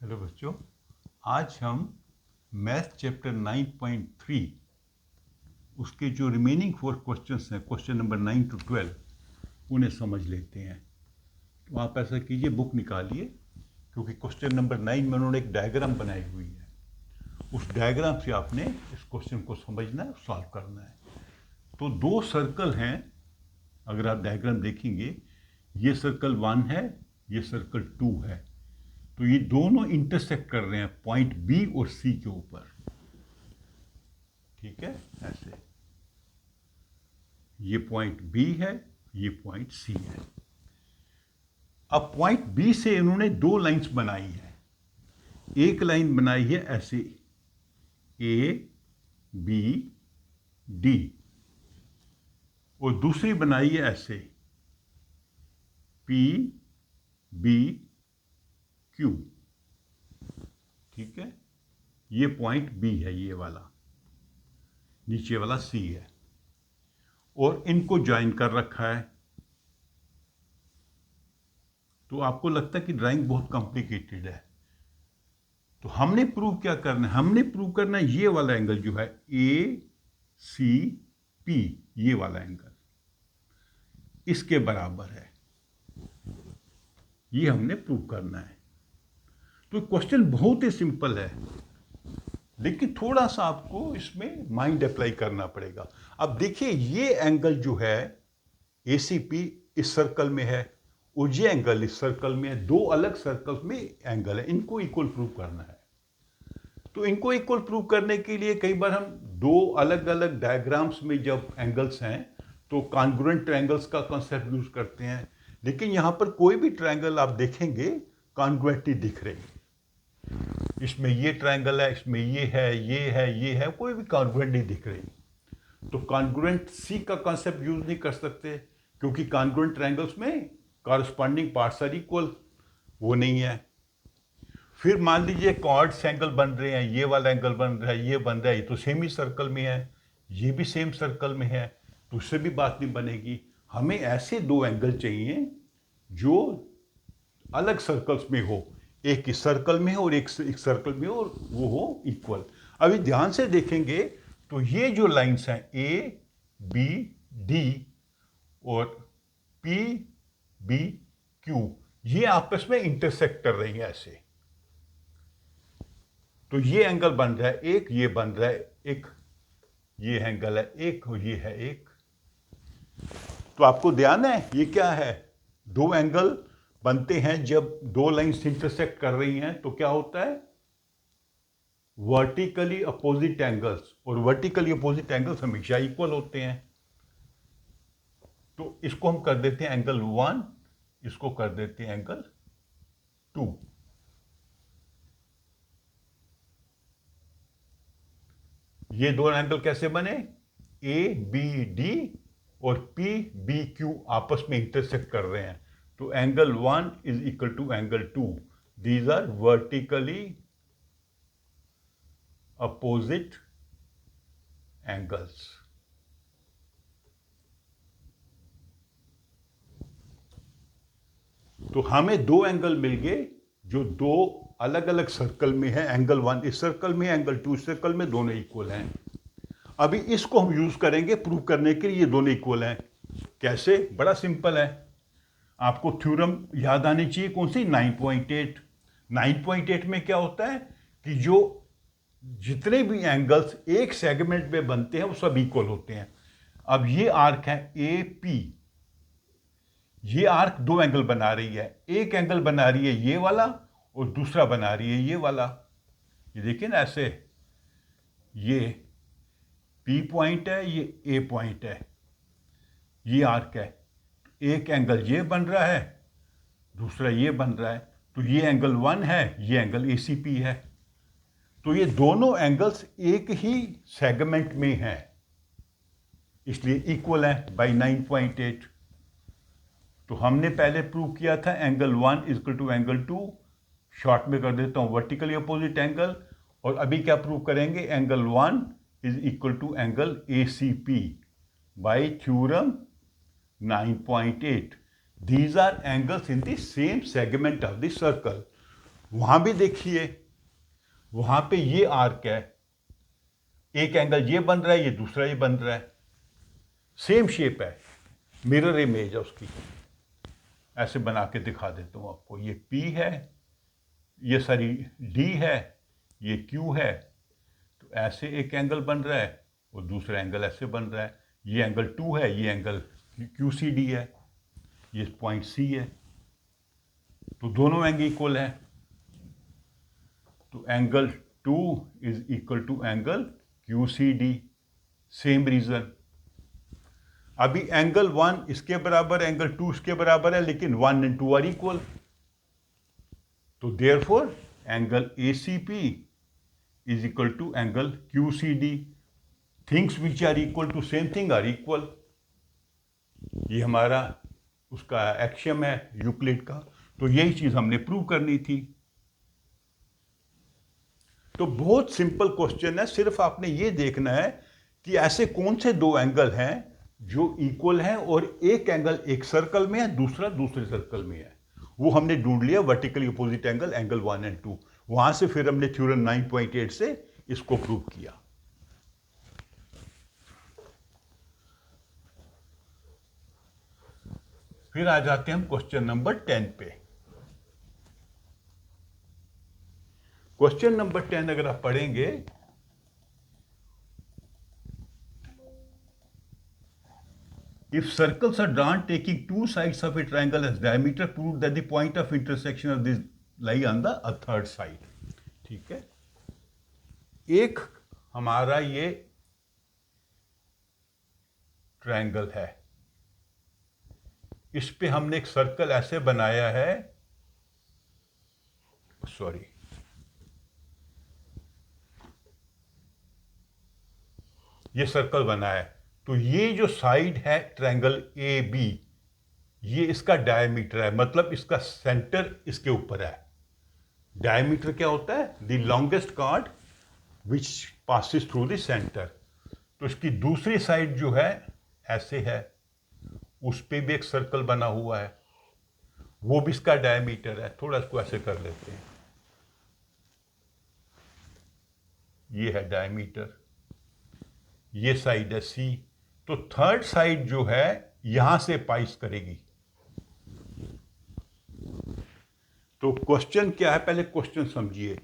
Hello बच्चों, आज हम मैथ चैप्टर 9.3 उसके जो रिमेनिंग 4 क्वेश्चंस हैं, क्वेश्चन नंबर 9 to 12, उन्हें समझ लेते हैं। तो आप ऐसा कीजिए, बुक निकालिए, क्योंकि क्वेश्चन नंबर 9 में उन्होंने एक डायग्राम बनाई हुई है। उस डायग्राम से आपने इस क्वेश्चन को समझना है, सॉल्व करना है। तो 2 सर्कल हैं, अगर आप डायग्राम देखेंगे, ये सर्कल 1 है, ये सर्कल 2 है। तो ये दोनों इंटरसेक्ट कर रहे हैं पॉइंट बी और सी के ऊपर। ठीक है, ऐसे ये पॉइंट बी है, ये पॉइंट सी है। अब पॉइंट बी से इन्होंने 2 लाइंस बनाई है। एक लाइन बनाई है ऐसे, ए बी डी, और दूसरी बनाई है ऐसे, पी बी क्यू। ठीक है, ये पॉइंट बी है, ये वाला, नीचे वाला सी है, और इनको ज्वाइन कर रखा है। तो आपको लगता है कि ड्राइंग बहुत कॉम्प्लिकेटेड है। तो हमने प्रूव क्या करना है? हमने प्रूव करना है ये वाला एंगल जो है ए सी पी, ये वाला एंगल इसके बराबर है, ये हमने प्रूव करना है। तो क्वेश्चन बहुत ही सिंपल है, लेकिन थोड़ा सा आपको इसमें माइंड अप्लाई करना पड़ेगा। अब देखिए, ये एंगल जो है ए सी पी इस सर्कल में है, और ये एंगल इस सर्कल में है। 2 अलग सर्कल्स में एंगल है, इनको इक्वल प्रूव करना है। तो इनको इक्वल प्रूव करने के लिए कई बार हम 2 अलग अलग डायग्राम्स में जब एंगल्स हैं तो कॉन्ग्रुएंट ट्रायंगल्स का कॉन्सेप्ट यूज करते हैं। लेकिन यहां पर कोई भी ट्रायंगल आप देखेंगे कॉन्ग्रुएंट ही दिख रही है। इसमें ये ट्रायंगल है, इसमें ये है, ये है, ये है, कोई भी कॉन्ग्रुएंट नहीं दिख रही। तो कॉन्ग्रुएंट सी का कॉन्सेप्ट यूज नहीं कर सकते, क्योंकि कॉन्ग्रुएंट ट्रायंगल्स में कॉरस्पॉन्डिंग पार्ट्स आर इक्वल, वो नहीं है। फिर मान लीजिए कॉर्ड्स एंगल बन रहे हैं, ये वाला एंगल बन रहा है, ये बन रहा है, ये तो सेम ही सर्कल में है, ये भी सेम सर्कल में है, तो उससे भी बात नहीं बनेगी। हमें ऐसे 2 एंगल चाहिए जो अलग सर्कल्स में हो, एक इस सर्कल में हो और एक सर्कल में हो, और वो हो इक्वल। अभी ध्यान से देखेंगे तो ये जो लाइंस हैं ए बी डी और पी बी क्यू, ये आपस में इंटरसेक्ट कर रही हैं ऐसे। तो ये एंगल बन रहा है एक, ये बन रहा है एक, ये एंगल है एक और ये है एक। तो आपको ध्यान है ये क्या है? 2 एंगल बनते हैं जब 2 लाइंस इंटरसेक्ट कर रही हैं, तो क्या होता है? वर्टिकली अपोजिट एंगल्स, और वर्टिकली अपोजिट एंगल्स हमेशा इक्वल होते हैं। तो इसको हम कर देते हैं एंगल 1, इसको कर देते हैं एंगल 2। ये 2 एंगल कैसे बने? ए बी डी और पी बी क्यू आपस में इंटरसेक्ट कर रहे हैं, तो angle 1 is equal to angle 2। These are vertically opposite angles. तो हमें 2 एंगल मिल गए जो 2 अलग अलग सर्कल में है। एंगल 1 इस सर्कल में, एंगल 2 इस सर्कल में, दोनों इक्वल हैं। अभी इसको हम यूज करेंगे प्रूव करने के लिए ये दोनों इक्वल हैं। कैसे? बड़ा सिंपल है। आपको थ्योरम याद आनी चाहिए, कौन सी? 9.8। 9.8 में क्या होता है कि जो जितने भी एंगल्स एक सेगमेंट में बनते हैं वो सब इक्वल होते हैं। अब ये आर्क है ए पी, ये आर्क 2 एंगल बना रही है। एक एंगल बना रही है ये वाला, और दूसरा बना रही है ये वाला। ये देखिए ना, ऐसे ये पी पॉइंट है, ये ए पॉइंट है, ये आर्क है। एक एंगल ये बन रहा है, दूसरा ये बन रहा है, तो ये एंगल 1 है, ये एंगल ए सी पी है। तो ये दोनों एंगल्स एक ही सेगमेंट में हैं, इसलिए इक्वल है बाई 9.8। तो हमने पहले प्रूव किया था angle 1 is equal to angle 2, short में कर देता हूं वर्टिकली अपोजिट एंगल। और अभी क्या प्रूव करेंगे? Angle 1 is equal to angle A C P by theorem 9.8। These are angles in the same segment of the circle. वहां भी देखिए, वहां पे ये आर्क है, एक एंगल ये बन रहा है, ये दूसरा ये बन रहा है, सेम शेप है, मिरर इमेज है उसकी। ऐसे बना के दिखा देता हूं आपको। ये P है, ये सारी D है, ये Q है। तो ऐसे एक एंगल बन रहा है और दूसरा एंगल ऐसे बन रहा है। ये एंगल 2 है, ये एंगल QCD है, ये पॉइंट C है। तो दोनों एंगल इक्वल है। तो angle 2 is equal to angle QCD। Same reason. अभी एंगल 1 इसके बराबर, एंगल 2 इसके बराबर है, लेकिन 1 and 2 आर इक्वल। तो therefore angle ACP is equal to angle QCD। Things which are equal to same thing are equal. ये हमारा उसका एक्सियम है यूक्लिड का। तो यही चीज हमने प्रूव करनी थी। तो बहुत सिंपल क्वेश्चन है, सिर्फ आपने ये देखना है कि ऐसे कौन से दो एंगल हैं जो इक्वल हैं और एक एंगल एक सर्कल में है, दूसरा दूसरे सर्कल में है। वो हमने ढूंढ लिया, vertically opposite angle, angle 1 and 2। वहां से फिर हमने थ्योरम 9.8 से इसको प्रूव किया। फिर आ जाते हैं हम क्वेश्चन नंबर 10 पे। क्वेश्चन नंबर 10 अगर आप पढ़ेंगे, if circles are drawn taking two sides of a triangle as diameter, prove that the point of intersection of this lie on the third side। ठीक है, एक हमारा ये ट्रायंगल है, इस पे हमने एक सर्कल ऐसे बनाया है, सॉरी, ये सर्कल बनाया है। तो ये जो साइड है ट्रायंगल AB, ये इसका डायमीटर है, मतलब इसका सेंटर इसके ऊपर है। डायमीटर क्या होता है? The longest chord which passes through the centre. तो इसकी दूसरी साइड जो है ऐसे है, उस पे भी एक सर्कल बना हुआ है, वो भी इसका डायमीटर है। थोड़ा इसको ऐसे कर लेते हैं, ये है डायमीटर, ये साइड है C। तो थर्ड साइड जो है यहां से पाइस करेगी। तो क्वेश्चन क्या है, पहले क्वेश्चन समझिए।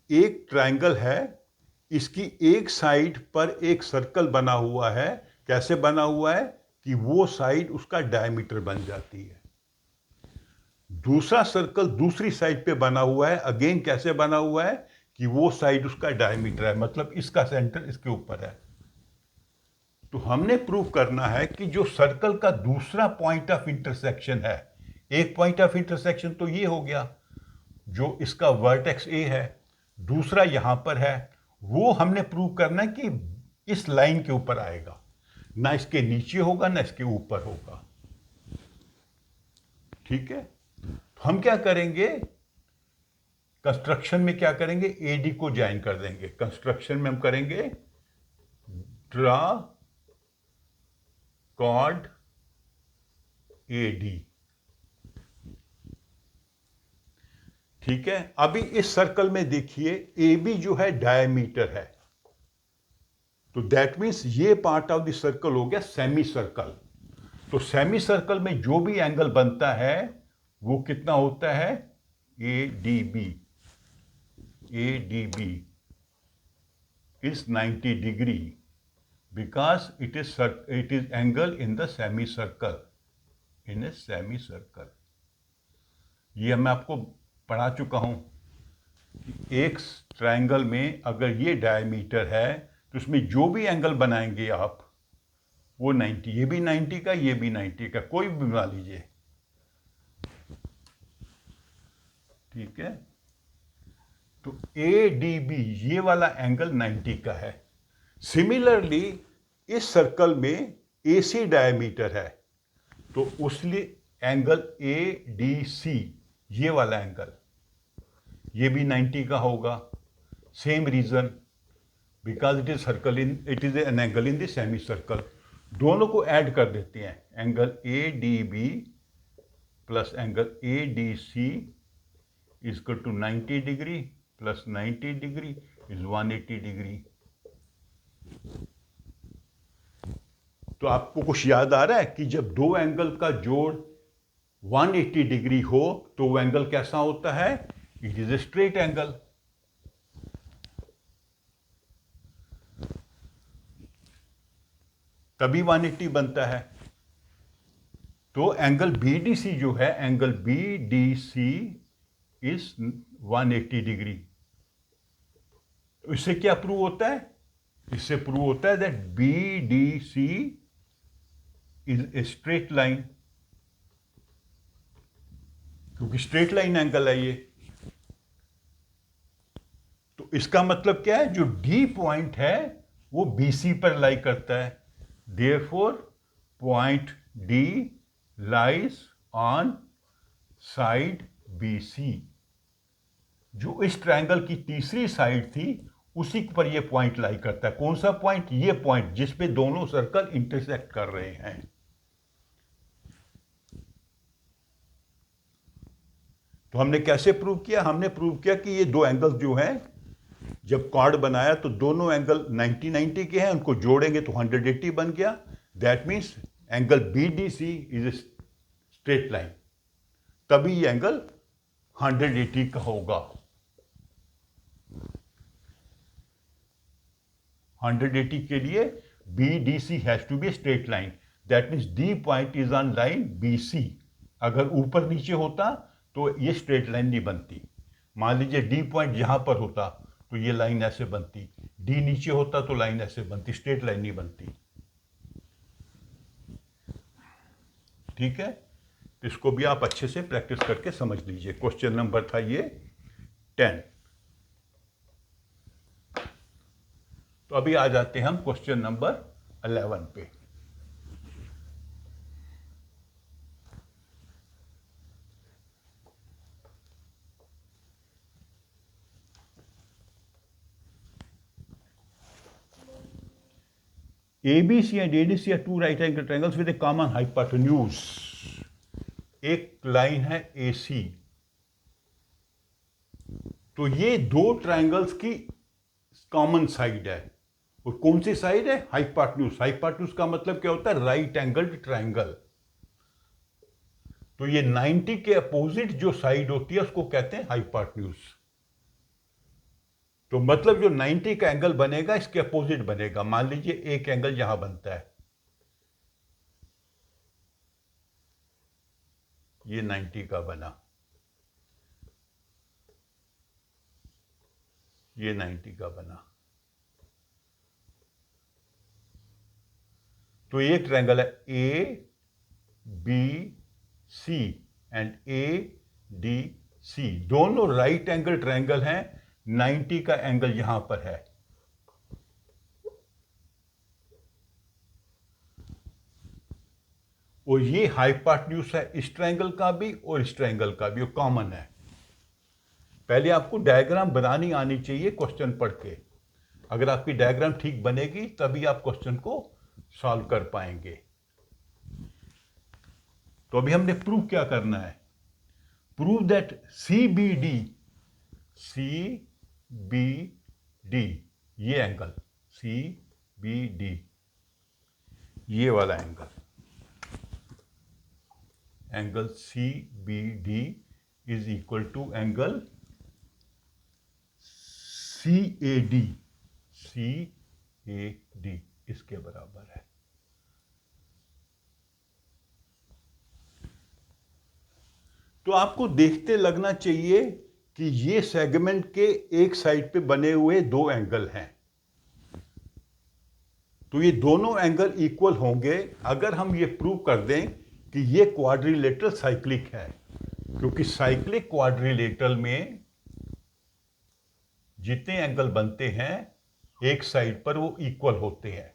एक ट्रायंगल है, इसकी एक साइड पर एक सर्कल बना हुआ है। कैसे बना हुआ है कि वो साइड उसका डायमीटर बन जाती है। दूसरा सर्कल दूसरी साइड पे बना हुआ है, अगेन कैसे बना हुआ है कि वो साइड उसका डायमीटर है, मतलब इसका सेंटर इसके ऊपर है। तो हमने प्रूव करना है कि जो सर्कल का दूसरा पॉइंट ऑफ इंटरसेक्शन है, एक पॉइंट ऑफ इंटरसेक्शन तो ये हो गया जो इसका वर्टेक्स A है, दूसरा यहां पर है, वो हमने प्रूव करना है कि इस लाइन के ऊपर आएगा, ना इसके नीचे होगा ना इसके ऊपर होगा। ठीक है, तो हम क्या करेंगे, कंस्ट्रक्शन में क्या करेंगे, AD को ज्वाइन कर देंगे। कंस्ट्रक्शन में हम करेंगे ड्रा कॉर्ड AD। ठीक है, अभी इस सर्कल में देखिए AB जो है डायमीटर है, तो दैट मीन्स ये पार्ट ऑफ द सर्कल हो गया सेमी सर्कल। तो सेमी सर्कल में जो भी एंगल बनता है वो कितना होता है, ADB। ADB is 90 degree because it is angle in the semicircle, in a semicircle। ये मैं आपको पढ़ा चुका हूं कि एक ट्रायंगल में अगर ये डायमीटर है तो उसमें जो भी एंगल बनाएंगे आप वो 90, ये भी 90 का, ये भी 90 का, कोई भी बना लीजिए। ठीक है, तो ADB ये वाला एंगल 90 का है। सिमिलरली इस सर्कल में AC डायमीटर है, तो उसलिए एंगल ADC ये वाला एंगल ये भी 90 का होगा। Same reason, because it is circle in, it is an angle in the semi circle. दोनों को ऐड कर देते हैं, angle ADB plus angle ADC is equal to 90 degree plus 90 degree is 180 degree. तो आपको कुछ याद आ रहा है कि जब दो एंगल का जोड़ 180 डिग्री हो तो वो एंगल कैसा होता है? It is a straight angle. तभी 180 बनता है। तो एंगल BDC जो है, एंगल BDC इज 180 डिग्री। इससे क्या प्रूव होता है? इससे प्रूव होता है that BDC is a straight line, क्योंकि स्ट्रेट लाइन एंगल है ये। तो इसका मतलब क्या है? जो D पॉइंट है वो BC पर लाई करता है। Therefore point D lies on side BC। जो इस ट्रायंगल की तीसरी साइड थी उसी पर ये पॉइंट लाई करता है। कौन सा पॉइंट? ये पॉइंट जिस पे दोनों सर्कल इंटरसेक्ट कर रहे हैं। तो हमने कैसे प्रूव किया? हमने प्रूव किया कि ये दो एंगल्स जो हैं, जब कॉर्ड बनाया तो दोनों एंगल 90-90 के हैं, उनको जोड़ेंगे तो 180 बन गया। That means angle BDC is a straight line, तभी ये एंगल 180 का होगा। 180 के लिए BDC has to be straight line. That means D point is on line BC। अगर ऊपर नीचे होता तो ये स्ट्रेट लाइन नहीं बनती। मान लीजिए D पॉइंट यहां पर होता तो ये लाइन ऐसे बनती, D नीचे होता तो लाइन ऐसे बनती, स्ट्रेट लाइन नहीं बनती। ठीक है, इसको भी आप अच्छे से प्रैक्टिस करके समझ लीजिए। क्वेश्चन नंबर था ये 10। तो अभी आ जाते हैं हम क्वेश्चन नंबर 11 पे। ABC and ADC are two right angle triangles with a common hypotenuse। एक लाइन है AC। तो ये दो ट्रायंगल्स की कॉमन साइड है। और कौन सी साइड है? हाइपोटेन्यूज। हाइपोटेन्यूज का मतलब क्या होता है? Right angled triangle. तो ये 90 के अपोजिट जो साइड होती है उसको कहते हैं हाइपोटेन्यूज। तो मतलब जो 90 का एंगल बनेगा इसके अपोजिट बनेगा। मान लीजिए एक एंगल यहां बनता है, ये 90 का बना, ये 90 का बना। तो एक ट्रायंगल है ABC एंड ADC, दोनों राइट एंगल ट्रायंगल हैं। 90 का एंगल यहां पर है। और ये हाइपोटेन्यूज है इस ट्रायंगल का भी और इस ट्रायंगल का भी, वो कॉमन है। पहले आपको डायग्राम बनानी आनी चाहिए क्वेश्चन पढ़ के। अगर आपकी डायग्राम ठीक बनेगी तभी आप क्वेश्चन को सॉल्व कर पाएंगे। तो अभी हमने प्रूव क्या करना है? प्रूव दैट CBD ये एंगल CBD, ये वाला angle CBD is equal to angle CAD इसके बराबर है। तो आपको देखते लगना चाहिए कि ये सेगमेंट के एक साइड पे बने हुए दो एंगल हैं। तो ये दोनों एंगल इक्वल होंगे अगर हम ये प्रूव कर दें कि ये क्वाड्रिलेटरल साइक्लिक है। क्योंकि साइक्लिक क्वाड्रिलेटरल में जितने एंगल बनते हैं एक साइड पर वो इक्वल होते हैं।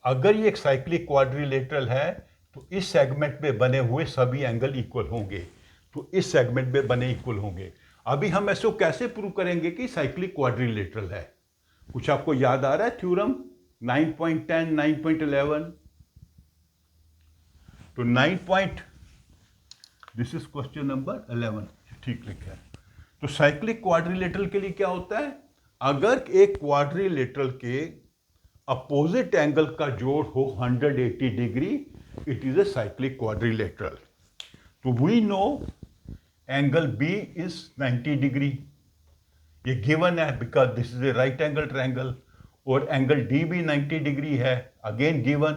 अगर ये एक साइक्लिक क्वाड्रिलेटरल है तो इस सेगमेंट में बने हुए सभी एंगल इक्वल होंगे, तो इस सेगमेंट में बने इक्वल होंगे। अभी हम ऐसे कैसे प्रूव करेंगे कि साइक्लिक क्वाड्रिलेटरल है? कुछ आपको याद आ रहा है? थ्योरम 9.10, 9.11। तो 9.10 दिस इज क्वेश्चन नंबर 11, ठीक लिखा है। तो साइक्लिक क्वाड्रिलेटरल के लिए क्या होता है, अगर एक क्वाड्रिलेटरल के अपोजिट एंगल का जोड़ हो 180 degree, it is a cyclic quadrilateral. तो we know angle B is 90 degree, ये गिवन है because this is a right angle triangle, और एंगल डी भी 90 डिग्री है, again given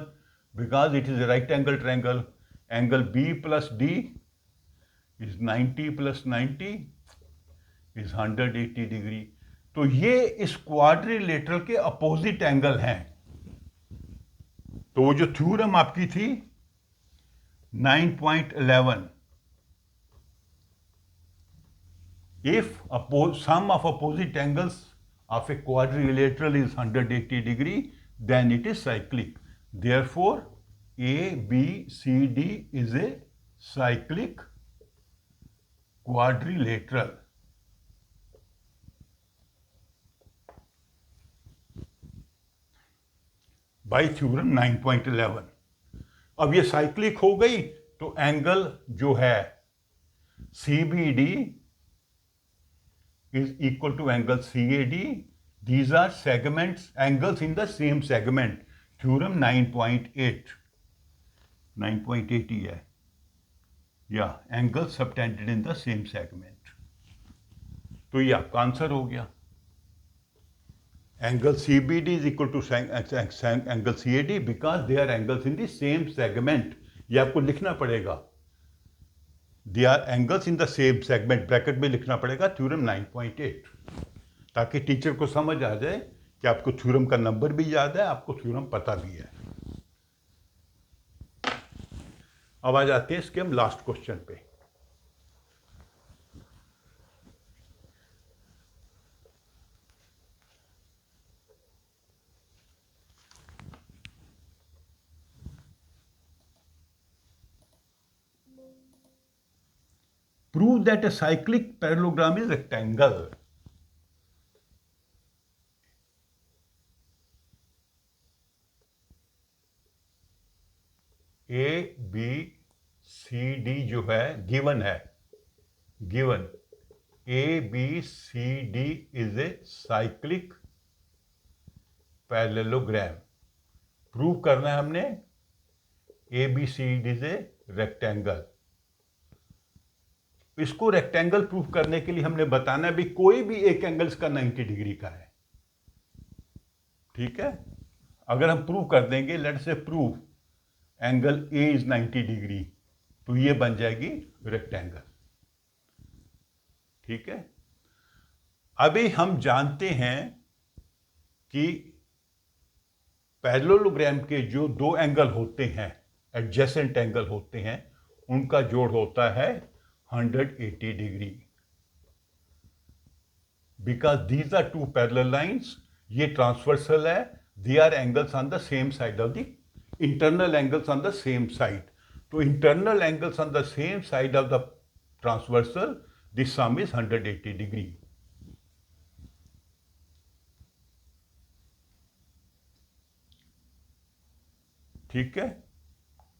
because it is a right angle triangle. Angle B plus D is 90 plus 90 is 180 degree. तो ये इस quadrilateral के opposite angle हैं। तो वो जो थ्योरम आपकी थी 9.11, if sum of opposite angles of a quadrilateral is 180 degree, then it is cyclic. Therefore, ABCD is a cyclic quadrilateral. By theorem 9.11. अब ये साइक्लिक हो गई तो एंगल जो है CBD is equal to angle CAD. These are segments, angles in the same segment. Theorem 9.8. 9.8 ही है. Yeah, angles subtended in the same segment. तो ये आपका आंसर हो गया. Angle CBD is equal to angle CAD because they are angles in the same segment. ये आपको लिखना पड़ेगा. They are angles in the same segment, bracket में लिखना पड़ेगा थ्योरम 9.8, ताकि टीचर को समझ आ जाए कि आपको थ्योरम का नंबर भी याद है, आपको थ्योरम पता भी है। अब आ जाते हैं इसके हम लास्ट क्वेश्चन पे। Prove that a cyclic parallelogram is rectangle. A, B, C, D जो है गिवन है, given A, B, C, D is a cyclic parallelogram. Prove करना है हमने A, B, C, D is a rectangle. इसको rectangle proof करने के लिए हमने बताना भी कोई भी एक एंगल इसका 90 डिग्री का है, ठीक है। अगर हम प्रूव कर देंगे, लेट से prove angle A is 90 degree, तो ये बन जाएगी रेक्टेंगल, ठीक है। अभी हम जानते हैं कि पैरेललोग्राम के जो दो एंगल होते हैं, एडजेसेंट एंगल होते हैं, उनका जोड़ होता है 180 degree, because these are two parallel lines, ये ट्रांसवर्सल है, they are angles on the same side of the internal angles on the same side. तो internal angles on the same side of the transversal, this sum is 180 degree. ठीक है,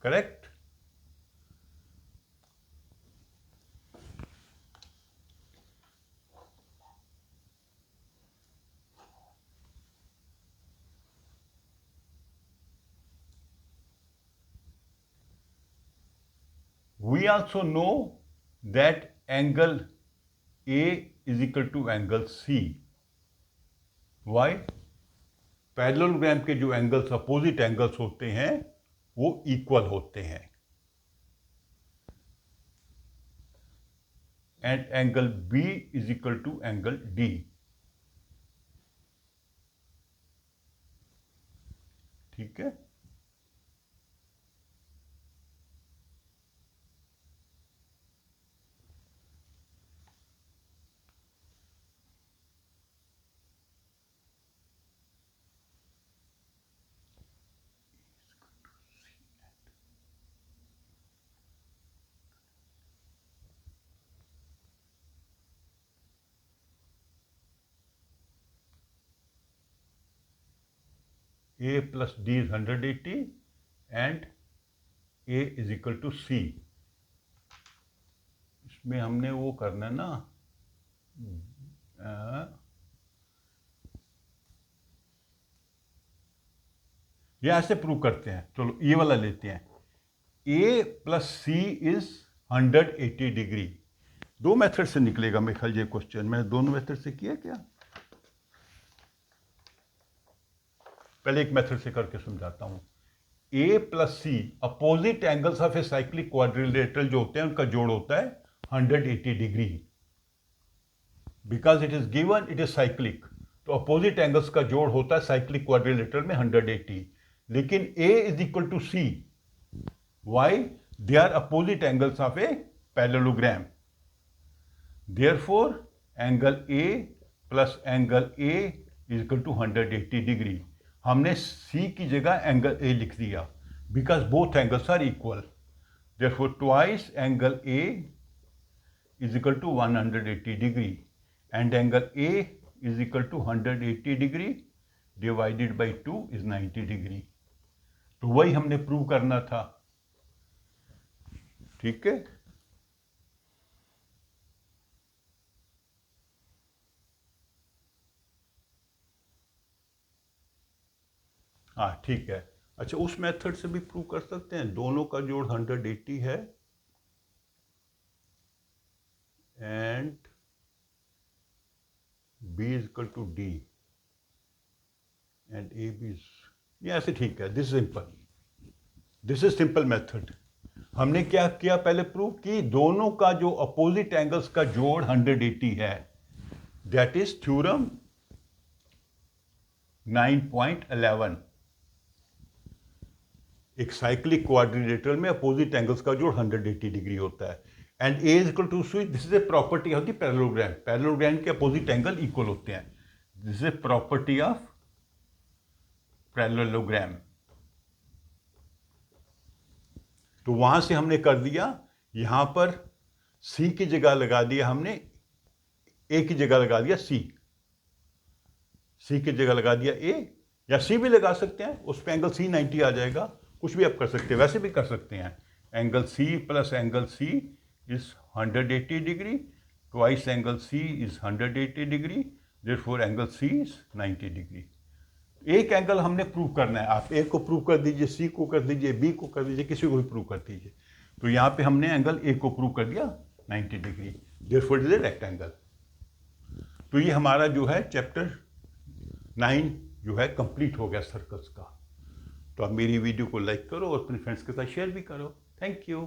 correct. We also know that angle A is equal to angle C. Why? Parallelogram के जो angles opposite angles होते हैं वो equal होते हैं, and angle B is equal to angle D. ठीक है, A plus D is 180 and A is equal to C. इसमें हमने वो करना ना, ये ऐसे प्रूव करते हैं। चलो ये वाला लेते हैं, a plus C is 180 degree. दो मेथड से निकलेगा मेरे ख्याल ये क्वेश्चन। मैंने दोनों मेथड से किया क्या? पहले एक मेथड से करके समझाता हूं। a plus C opposite angles of a cyclic quadrilateral जो होते हैं उनका जोड़ होता है 180 degree. Because it is given it is cyclic, तो अपोजिट एंगल्स का जोड़ होता है साइक्लिक क्वाड्रिलेटरल में 180। लेकिन a is equal to C, why? They are opposite angles of a parallelogram. Therefore, angle A plus angle A is equal to 180 degree. हमने C की जगह एंगल A लिख दिया because both angles are equal. Therefore, twice angle A is equal to 180 degree and angle A is equal to 180 degree divided by 2 is 90 degree. तो वही हमने prove करना था। ठीक है, हाँ ठीक है। अच्छा, उस मेथड से भी प्रूव कर सकते हैं। दोनों का जोड़ 180 है and b is equal to D and A B. ये ऐसे ठीक है। This simple, this is simple method. हमने क्या किया पहले? प्रूव कि दोनों का जो अपोजिट एंगल्स का जोड़ 180 है। That is theorem 9.11। एक साइक्लिक क्वाड्रिलेटरल में अपोजिट एंगल्स का जोड़ 180 डिग्री होता है and A is equal to C. This is a property of the parallelogram. Parallelogram के अपोजिट एंगल इक्वल होते हैं। This is a property of parallelogram. तो वहां से हमने कर दिया, यहां पर सी की जगह लगा दिया हमने, ए की जगह लगा दिया सी, सी की जगह लगा दिया ए, या सी भी लगा सकते हैं, उस पर एंगल सी 90 आ जाएगा। कुछ भी आप कर सकते हैं, वैसे भी कर सकते हैं। Angle C plus angle C is 180 degree, twice angle C is 180 degree, therefore angle C is 90 degree. एक एंगल हमने प्रूव करना है। आप ए को प्रूव कर दीजिए, सी को कर दीजिए, बी को कर दीजिए, किसी को भी प्रूव कर दीजिए। तो यहाँ पे हमने एंगल ए को प्रूव कर दिया 90 degree, therefore it is a rectangle. तो ये हमारा जो है चैप्टर 9 जो है कंप्लीट हो गया सर्कल्स का। तो आप मेरी वीडियो को लाइक करो और अपने फ्रेंड्स के साथ शेयर भी करो। Thank you.